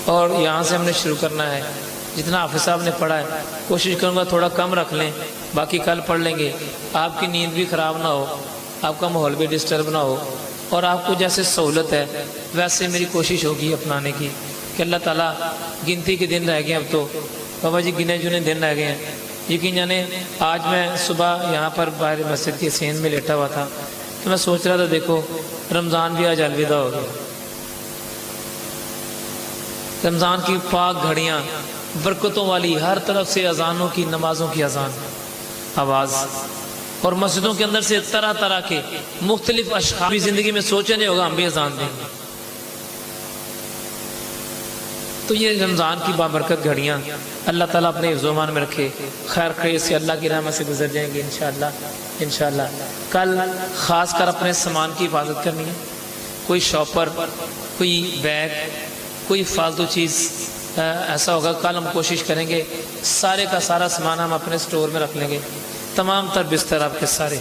اور یہاں سے ہم نے شروع کرنا ہے۔ جتنا حافظ صاحب نے پڑھا ہے کوشش کروں گا تھوڑا کم رکھ لیں، باقی کل پڑھ لیں گے، آپ کی نیند بھی خراب نہ ہو، آپ کا ماحول بھی ڈسٹرب نہ ہو، اور آپ کو جیسے سہولت ہے ویسے میری کوشش ہوگی اپنانے کی کہ اللہ تعالیٰ گنتی کے دن رہ گئے، اب تو بابا جی گنے چنے دن رہ گئے ہیں۔ یقین جانے آج میں صبح یہاں پر باہر مسجد کی سین میں لیٹا ہوا تھا تو میں سوچ رہا تھا دیکھو رمضان بھی آج الوداع ہو گیا۔ رمضان کی پاک گھڑیاں برکتوں والی، ہر طرف سے اذانوں کی، نمازوں کی اذان آواز، اور مسجدوں کے اندر سے طرح طرح کے مختلف اشخاص بھی زندگی میں سوچے نہیں ہوگا ہم بھی اذان دیں گے۔ تو یہ رمضان کی بابرکت گھڑیاں اللہ تعالیٰ اپنے حفظ و امان میں رکھے، خیر خیر سے اللہ کی رحمت سے گزر جائیں گے انشاءاللہ۔ کل خاص کر اپنے سامان کی حفاظت کرنی ہے، کوئی شاپر، کوئی بیگ، کوئی فالتو چیز ایسا ہوگا۔ کل ہم کوشش کریں گے سارے کا سارا سامان ہم اپنے سٹور میں رکھ لیں گے، تمام تر بستر آپ کے سارے،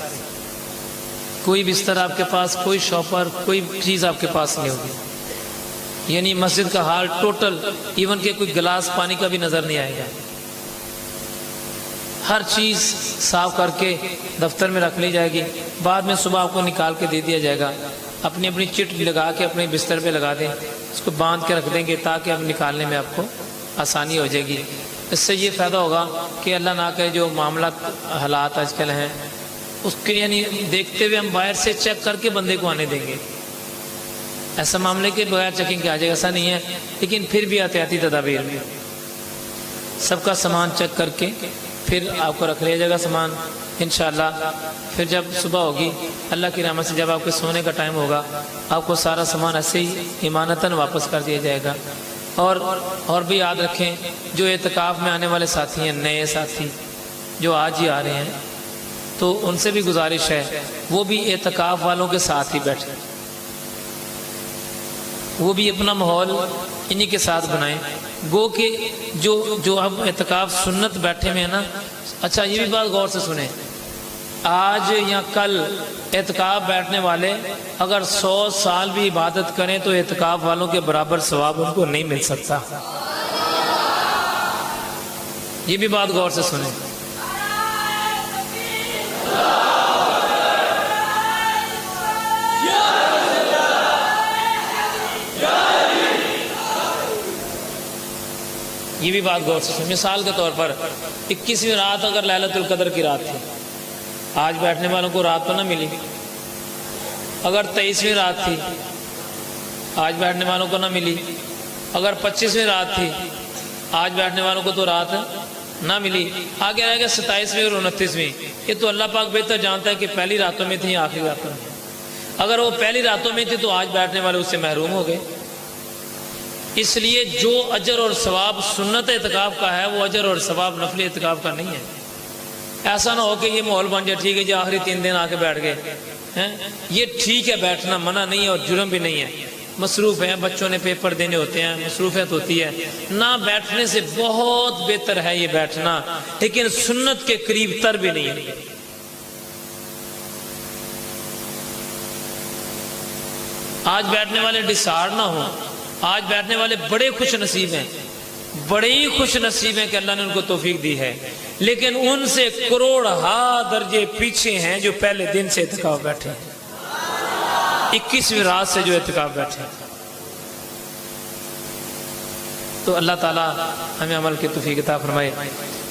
کوئی بستر آپ کے پاس، کوئی شاپر، کوئی چیز آپ کے پاس نہیں ہوگی، یعنی مسجد کا حال ٹوٹل، ایون کہ کوئی گلاس پانی کا بھی نظر نہیں آئے گا۔ ہر چیز صاف کر کے دفتر میں رکھ لی جائے گی، بعد میں صبح آپ کو نکال کے دے دیا جائے گا، اپنی اپنی چٹ لگا کے اپنے بستر پہ لگا دیں، اس کو باندھ کے رکھ دیں گے تاکہ اب نکالنے میں آپ کو آسانی ہو جائے گی۔ اس سے یہ فائدہ ہوگا کہ اللہ نہ کرے جو معاملات حالات آج کل ہیں اس کے یعنی دیکھتے ہوئے ہم باہر سے چیک کر کے بندے کو آنے دیں گے، ایسا معاملے کے بغیر چیکنگ کے آ جائے گا، ایسا نہیں ہے، لیکن پھر بھی احتیاطی تدابیر میں سب کا سامان چیک کر کے پھر آپ کو رکھ لیا جائے گا سامان انشاءاللہ۔ پھر جب صبح ہوگی اللہ کی رحمت سے جب آپ کے سونے کا ٹائم ہوگا آپ کو سارا سامان ایسے ہی امانتاً واپس کر دیا جائے گا۔ اور بھی یاد رکھیں جو اعتکاف میں آنے والے ساتھی ہیں، نئے ساتھی جو آج ہی آ رہے ہیں، تو ان سے بھی گزارش ہے وہ بھی اعتکاف والوں کے ساتھ ہی بیٹھیں، وہ بھی اپنا ماحول انہی کے ساتھ بنائیں، گو کہ جو ہم اعتکاف سنت بیٹھے میں ہیں نا۔ اچھا یہ بھی بات غور سے سنیں، آج یا کل اعتکاف بیٹھنے والے اگر 100 سال بھی عبادت کریں تو اعتکاف والوں کے برابر ثواب ان کو نہیں مل سکتا، یہ بھی بات غور سے سنیں۔ یہ بھی بات غور سے سنیں۔ مثال کے طور پر 21ویں رات اگر لیلۃ القدر کی رات تھی، آج بیٹھنے والوں کو رات تو نہ ملی، اگر 23ویں رات تھی آج بیٹھنے والوں کو نہ ملی، اگر 25ویں رات تھی آج بیٹھنے والوں کو تو رات نہ ملی، آگے رہے گا 27ویں اور 29ویں، یہ تو اللہ پاک بہتر جانتا ہے کہ پہلی راتوں میں تھی آخری راتوں میں، اگر وہ پہلی راتوں میں تھی تو آج بیٹھنے والے اس سے محروم ہو گئے۔ اس لیے جو اجر اور ثواب سنت اعتکاف کا ہے وہ اجر اور ثواب نفل اعتکاف کا نہیں ہے۔ ایسا نہ ہو کہ یہ ماحول بن جائے ٹھیک ہے جی آخری 3 دن آ کے بیٹھ گئے، یہ ٹھیک ہے بیٹھنا منع نہیں ہے اور جرم بھی نہیں ہے، مصروف ہیں، بچوں نے پیپر دینے ہوتے ہیں، مصروفیت ہوتی ہے، نہ بیٹھنے سے بہت بہتر ہے یہ بیٹھنا، لیکن سنت کے قریب تر بھی نہیں ہے۔ آج بیٹھنے والے ڈسارڈ نہ ہوں، آج بیٹھنے والے بڑے خوش نصیب ہیں، بڑے ہی خوش نصیب ہیں کہ اللہ نے ان کو توفیق دی ہے، لیکن ان سے کروڑ ہا درجے پیچھے ہیں جو پہلے دن سے اعتکاف بیٹھے ہیں، 21ویں رات سے جو اعتکاف بیٹھے ہیں۔ تو اللہ تعالیٰ ہمیں عمل کی توفیق عطا فرمائے۔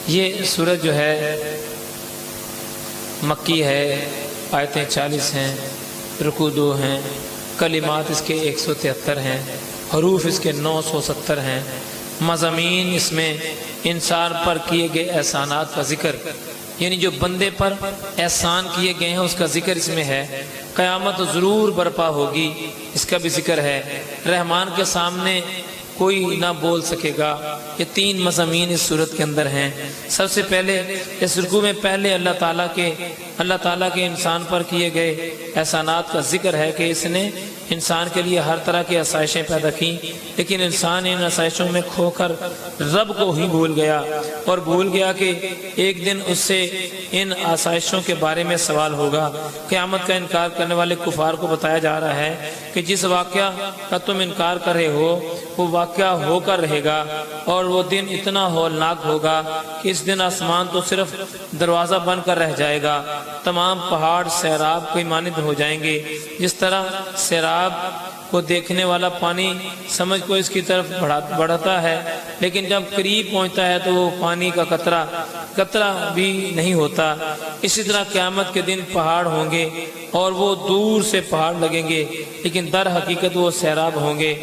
یہ سورج جو ہے مکی ہے، آیتیں 40 ہیں، رکوع 2 ہیں، کلمات اس کے 173 ہیں، حروف اس کے 970 ہیں، مضامین اس میں انسان پر کیے گئے احسانات کا ذکر، یعنی جو بندے پر احسان کیے گئے ہیں اس کا ذکر اس میں ہے، قیامت ضرور برپا ہوگی اس کا بھی ذکر ہے، رحمان کے سامنے کوئی نہ بول سکے گا، یہ 3 مضامین اس صورت کے اندر ہیں۔ سب سے پہلے اس رکوع میں پہلے اللہ تعالیٰ کے انسان پر کیے گئے احسانات کا ذکر ہے کہ اس نے انسان کے لیے ہر طرح کی آسائشیں پیدا کی، لیکن انسان ان آسائشوں میں کھو کر رب کو ہی بھول گیا، اور بھول گیا کہ ایک دن اس سے ان آسائشوں کے بارے میں سوال ہوگا۔ قیامت کا انکار کرنے والے کفار کو بتایا جا رہا ہے کہ جس واقعہ کا تم انکار کر رہے ہو وہ واقعہ واقعہ ہو کر رہے گا، اور وہ دن اتنا ہولناک ہوگا کہ اس دن آسمان تو صرف دروازہ بن کر رہ جائے گا، تمام پہاڑ سیراب کی مانند ہو جائیں گے، جس طرح سیراب کو دیکھنے والا پانی سمجھ کو اس کی طرف بڑھاتا ہے، لیکن جب قریب پہنچتا ہے تو وہ پانی کا قطرہ بھی نہیں ہوتا۔ اسی طرح قیامت کے دن پہاڑ ہوں گے اور وہ دور سے پہاڑ لگیں گے، لیکن در حقیقت وہ سیراب ہوں گے۔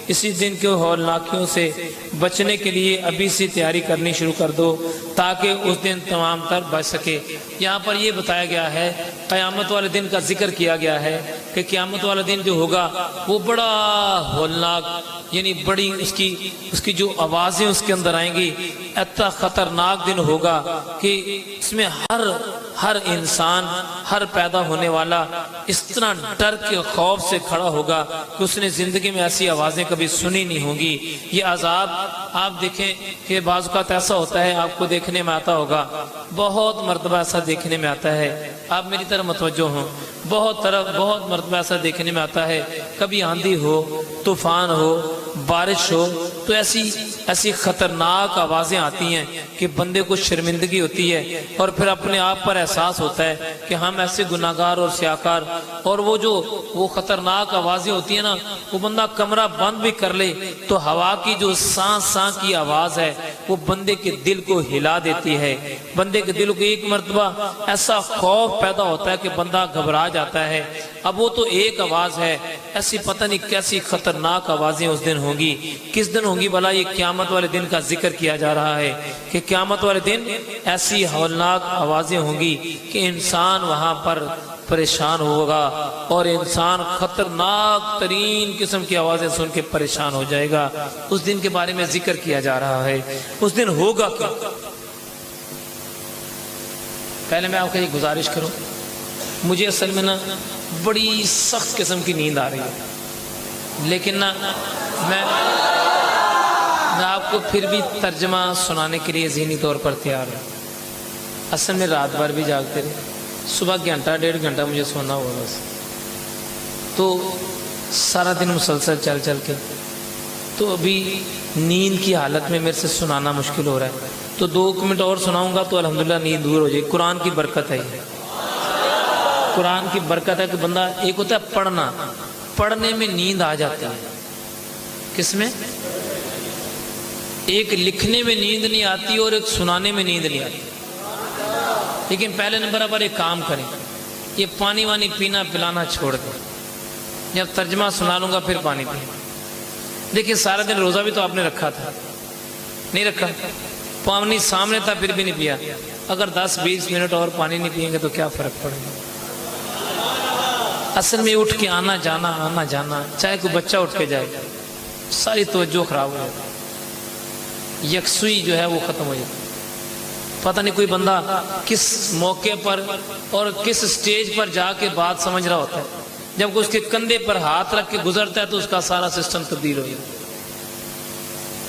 اسی دن کے ہولناکیوں سے بچنے کے لیے ابھی سے تیاری کرنی شروع کر دو تاکہ اس دن تمام تر بچ سکے۔ یہاں پر یہ بتایا گیا ہے، قیامت والے دن کا ذکر کیا گیا ہے کہ قیامت والا دن جو ہوگا وہ بڑا ہولناک، یعنی بڑی اس کی جو آوازیں اس کے اندر آئیں گی، اتنا خطرناک دن ہوگا کہ اس میں ہر انسان، ہر پیدا ہونے والا اس طرح ڈر کے خوف سے کھڑا ہوگا کہ اس نے زندگی میں ایسی آوازیں کبھی سنی نہیں ہوں گی۔ یہ عذاب آپ دیکھیں کہ بعض اوقات ایسا ہوتا ہے، آپ کو دیکھنے میں آتا ہوگا، بہت مرتبہ ایسا دیکھنے میں آتا ہے، آپ میری طرف متوجہ ہوں، بہت مرتبہ ایسا دیکھنے میں آتا ہے، کبھی آندھی ہو، طوفان ہو، بارش ہو، تو ایسی خطرناک آوازیں آتی ہیں کہ بندے کو شرمندگی ہوتی ہے، اور پھر اپنے آپ پر احساس ہوتا ہے کہ ہم ایسے گناہگار اور سیاکار، اور وہ خطرناک آوازیں ہوتی ہیں نا، وہ بندہ کمرہ بند بھی کر لے تو ہوا کی جو سانس کی آواز ہے وہ بندے کے دل کو ہلا دیتی ہے، بندے کے دل کو ایک مرتبہ ایسا خوف پیدا ہوتا ہے کہ بندہ گھبرا جاتا ہے۔ اب وہ تو ایک آواز ہے، ایسی پتہ نہیں کیسی خطرناک آوازیں اس دن ہوں گی۔ کس دن ہوں گی بھلا؟ یہ قیامت والے دن کا ذکر کیا جا رہا ہے کہ قیامت والے دن ایسی ہولناک آوازیں ہوں گی کہ انسان وہاں پر پریشان ہوگا، اور انسان خطرناک ترین قسم کی آوازیں سن کے پریشان ہو جائے گا۔ اس دن کے بارے میں ذکر کیا جا رہا ہے، اس دن ہوگا کیا؟ پہلے میں آپ کو ایک گزارش کروں، مجھے اصل میں نا بڑی سخت قسم کی نیند آ رہی ہے، لیکن نا میں آپ کو پھر بھی ترجمہ سنانے کے لیے ذہنی طور پر تیار ہوں۔ اصل میں رات بھر بھی جاگتے رہے، صبح گھنٹہ ڈیڑھ گھنٹہ مجھے سونا ہوا بس، تو سارا دن مسلسل چل کے تو ابھی نیند کی حالت میں میرے سے سنانا مشکل ہو رہا ہے، تو 2 منٹ اور سناؤں گا تو الحمدللہ نیند دور ہو جائے۔ قرآن کی برکت ہے، یہ قرآن کی برکت ہے کہ بندہ، ایک ہوتا ہے پڑھنے میں نیند آ جاتی ہے، کس میں؟ ایک لکھنے میں نیند نہیں آتی اور ایک سنانے میں نیند نہیں آتی۔ لیکن پہلے نمبر پر ایک کام کریں، یہ پانی وانی پینا پلانا چھوڑ دیں، جب ترجمہ سنا لوں گا پھر پانی پئیں۔ دیکھیں سارا دن روزہ بھی تو آپ نے رکھا تھا، نہیں رکھا؟ پانی سامنے تھا پھر بھی نہیں پیا، اگر 10-20 منٹ اور پانی نہیں پیئیں گے تو کیا فرق پڑے گا؟ اصل میں اٹھ کے آنا جانا، چاہے کوئی بچہ اٹھ کے جائے، ساری توجہ خراب ہو جاتی، یکسوئی جو ہے وہ ختم ہو جاتی۔ پتہ نہیں کوئی بندہ کس موقع پر اور کس سٹیج پر جا کے بات سمجھ رہا ہوتا ہے، جب اس کے کندھے پر ہاتھ رکھ کے گزرتا ہے تو اس کا سارا سسٹم تبدیل ہو جاتا ہے،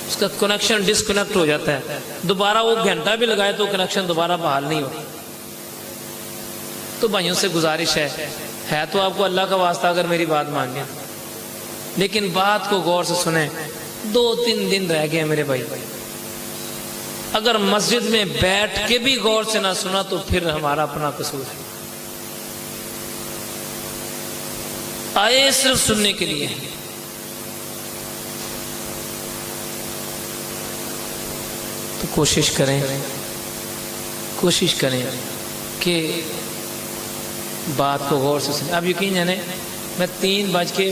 اس کا کنیکشن ڈسکنیکٹ ہو جاتا ہے، دوبارہ وہ گھنٹہ بھی لگائے تو کنیکشن دوبارہ بحال نہیں ہوتا۔ تو بھائیوں سے گزارش ہے تو آپ کو اللہ کا واسطہ اگر میری بات مانیں، لیکن بات کو غور سے سنیں۔ 2-3 دن رہ گئے میرے بھائی، اگر مسجد میں بیٹھ کے بھی غور سے نہ سنا تو پھر ہمارا اپنا قصور ہے۔ آئے صرف سننے کے لیے، تو کوشش کریں کہ بات کو غور سے سنیں۔ اب یقین جانے میں 3 بج کے